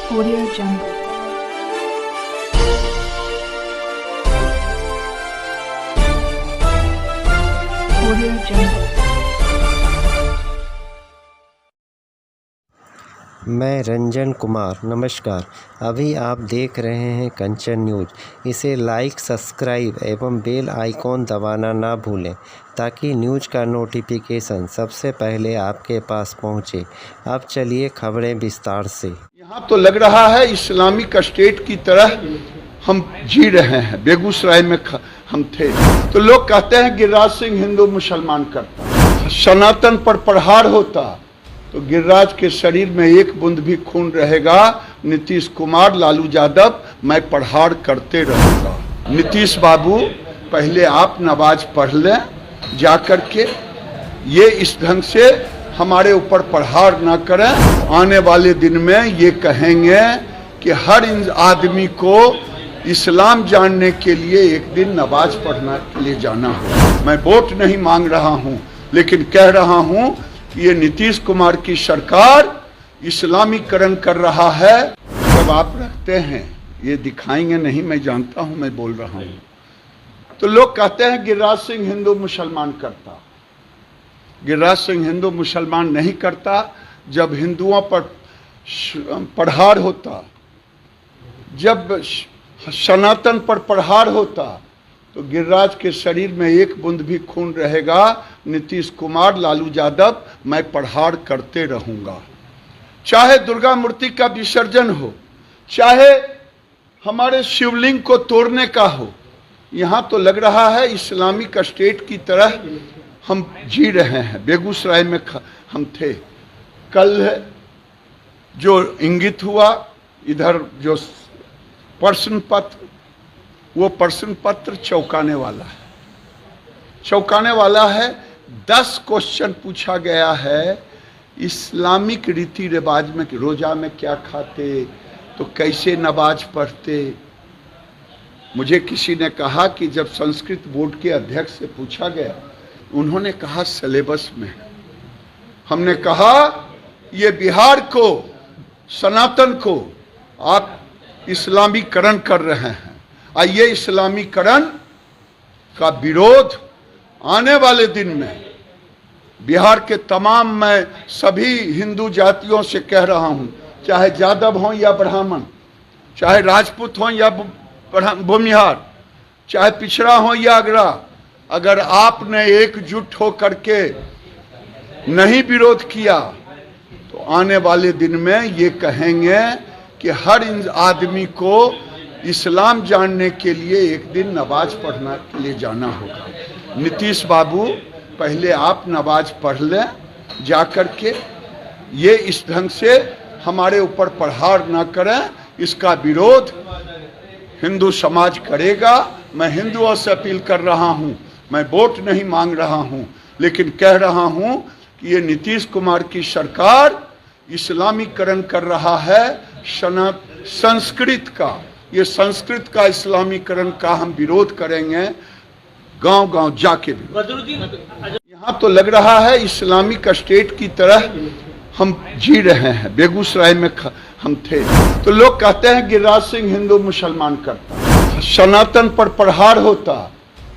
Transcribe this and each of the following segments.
Audio Jungle. Audio Jungle. मैं रंजन कुमार। नमस्कार। अभी आप देख रहे हैं कंचन न्यूज। इसे लाइक, सब्सक्राइब एवं बेल आइकॉन दबाना ना भूलें ताकि न्यूज का नोटिफिकेशन सबसे पहले आपके पास पहुंचे। अब चलिए खबरें विस्तार से। यहाँ तो लग रहा है इस्लामिक स्टेट की तरह हम जी रहे हैं। बेगूसराय में हम थे तो लोग कहते हैं गिरिराज सिंह हिंदू मुसलमान करता, सनातन पर प्रहार होता तो गिरिराज के शरीर में एक बूंद भी खून रहेगा। नीतीश कुमार, लालू यादव, मैं प्रहार करते रहूंगा। नीतीश बाबू, पहले आप नमाज पढ़ लें जाकर के। ये इस ढंग से हमारे ऊपर प्रहार ना करें। आने वाले दिन में ये कहेंगे कि हर आदमी को इस्लाम जानने के लिए एक दिन नमाज पढ़ने के लिए जाना हो। मैं वोट नहीं मांग रहा हूं, लेकिन कह रहा हूं कि ये नीतीश कुमार की सरकार इस्लामीकरण कर रहा है। जब आप रखते हैं, ये दिखाएंगे नहीं, मैं जानता हूं, मैं बोल रहा हूं। तो लोग कहते हैं गिरिराज सिंह हिंदू मुसलमान करता। गिरिराज सिंह हिंदू मुसलमान नहीं करता। जब हिंदुओं पर प्रहार होता, जब सनातन पर प्रहार होता तो गिरिराज के शरीर में एक बूंद भी खून रहेगा। नीतीश कुमार, लालू यादव, मैं प्रहार करते रहूंगा। चाहे दुर्गा मूर्ति का विसर्जन हो, चाहे हमारे शिवलिंग को तोड़ने का हो। यहाँ तो लग रहा है इस्लामिक स्टेट की तरह हम जी रहे हैं। बेगूसराय में हम थे। कल जो इंगित हुआ, इधर जो प्रश्न पत्र, वो प्रश्न पत्र चौंकाने वाला है, चौंकाने वाला है। 10 क्वेश्चन पूछा गया है। इस्लामिक रीति रिवाज में रोजा में क्या खाते, तो कैसे नमाज पढ़ते। मुझे किसी ने कहा कि जब संस्कृत बोर्ड के अध्यक्ष से पूछा गया, उन्होंने कहा सिलेबस में। हमने कहा ये बिहार को, सनातन को आप इस्लामीकरण कर रहे हैं। आइए इस्लामीकरण का विरोध आने वाले दिन में बिहार के तमाम, मैं सभी हिंदू जातियों से कह रहा हूं, चाहे यादव हों या ब्राह्मण, चाहे राजपूत हों या भूमिहार, चाहे पिछड़ा हो या अगड़ा, अगर आपने एकजुट होकर के नहीं विरोध किया तो आने वाले दिन में ये कहेंगे कि हर आदमी को इस्लाम जानने के लिए एक दिन नमाज पढ़ने के लिए जाना होगा। नीतीश बाबू, पहले आप नमाज पढ़ लें जाकर के। ये इस ढंग से हमारे ऊपर प्रहार ना करें। इसका विरोध हिंदू समाज करेगा। मैं हिंदुओं से अपील कर रहा हूं, मैं वोट नहीं मांग रहा हूं, लेकिन कह रहा हूं कि ये नीतीश कुमार की सरकार इस्लामीकरण कर रहा है। संस्कृत का, ये संस्कृत का इस्लामीकरण का हम विरोध करेंगे, गांव-गांव जाके भी। यहाँ तो लग रहा है इस्लामिक स्टेट की तरह हम जी रहे हैं। बेगूसराय में हम थे तो लोग कहते हैं गिरिराज सिंह हिंदू मुसलमान करता, सनातन पर प्रहार होता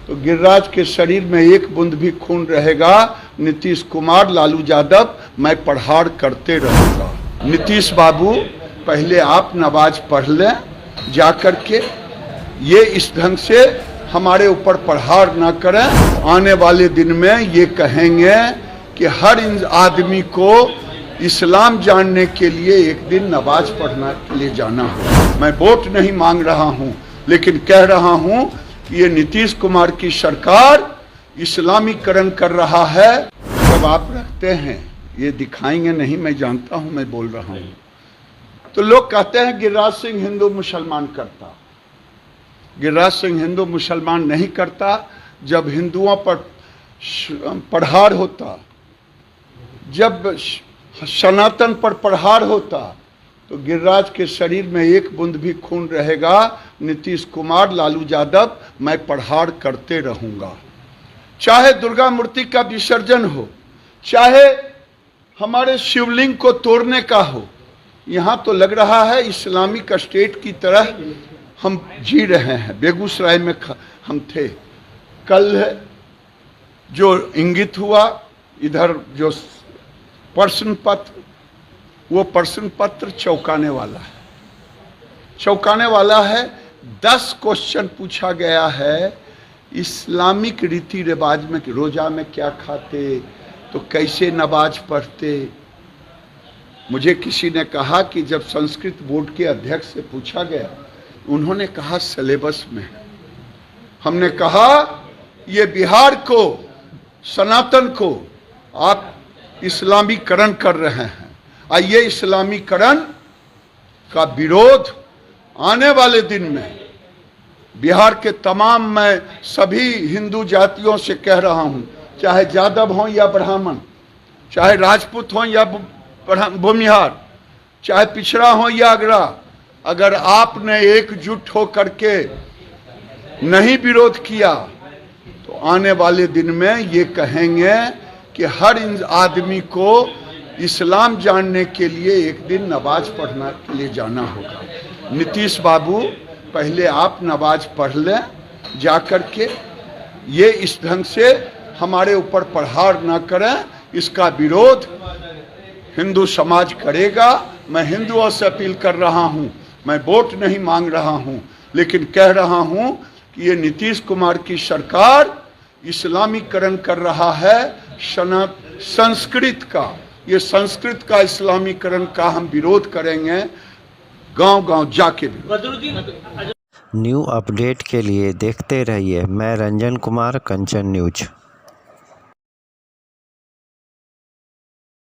तो गिरिराज के शरीर में एक बूंद भी खून रहेगा। नीतीश कुमार, लालू यादव, मैं प्रहार करते रहूंगा। नीतीश बाबू, पहले आप नमाज पढ़ लें जाकर के। ये इस ढंग से हमारे ऊपर प्रहार ना करें। आने वाले दिन में ये कहेंगे कि हर आदमी को इस्लाम जानने के लिए एक दिन नमाज पढ़ने के लिए जाना हो। मैं वोट नहीं मांग रहा हूं, लेकिन कह रहा हूं कि ये नीतीश कुमार की सरकार इस्लामीकरण कर रहा है। जब आप रखते हैं, ये दिखाएंगे नहीं, मैं जानता हूं, मैं बोल रहा हूं। तो लोग कहते हैं गिरिराज सिंह हिंदू मुसलमान करता। गिरिराज सिंह हिंदू मुसलमान नहीं करता। जब हिंदुओं पर प्रहार होता, जब सनातन पर प्रहार होता तो गिरिराज के शरीर में एक बूंद भी खून रहेगा। नीतीश कुमार, लालू यादव, मैं प्रहार करते रहूंगा। चाहे दुर्गा मूर्ति का विसर्जन हो, चाहे हमारे शिवलिंग को तोड़ने का हो। यहाँ तो लग रहा है इस्लामिक स्टेट की तरह हम जी रहे हैं। बेगूसराय में हम थे। कल जो इंगित हुआ इधर जो प्रश्न पत्र, वो प्रश्न पत्र चौंकाने वाला है, चौंकाने वाला है। 10 क्वेश्चन पूछा गया है इस्लामिक रीति रिवाज में कि रोजा में क्या खाते, तो कैसे नमाज पढ़ते। मुझे किसी ने कहा कि जब संस्कृत बोर्ड के अध्यक्ष से पूछा गया, उन्होंने कहा सिलेबस में। हमने कहा ये बिहार को, सनातन को आप इस्लामीकरण कर रहे हैं। आइए इस्लामीकरण का विरोध आने वाले दिन में बिहार के तमाम, मैं सभी हिंदू जातियों से कह रहा हूं, चाहे यादव हों या ब्राह्मण, चाहे राजपूत हों या भूमिहार, चाहे पिछड़ा हो या अगड़ा, अगर आपने एकजुट होकर के नहीं विरोध किया तो आने वाले दिन में ये कहेंगे कि हर आदमी को इस्लाम जानने के लिए एक दिन नमाज पढ़ने के लिए जाना होगा। नीतीश बाबू, पहले आप नमाज पढ़ लें जाकर के, ये इस ढंग से हमारे ऊपर प्रहार न करें। इसका विरोध हिंदू समाज करेगा। मैं हिंदुओं से अपील कर रहा हूं, मैं वोट नहीं मांग रहा हूं, लेकिन कह रहा हूं कि ये नीतीश कुमार की सरकार इस्लामीकरण कर रहा है संस्कृत का। ये संस्कृत का इस्लामीकरण का हम विरोध करेंगे, गांव-गांव जाके भी। न्यू अपडेट के लिए देखते रहिए मैं रंजन कुमार, कंचन न्यूज।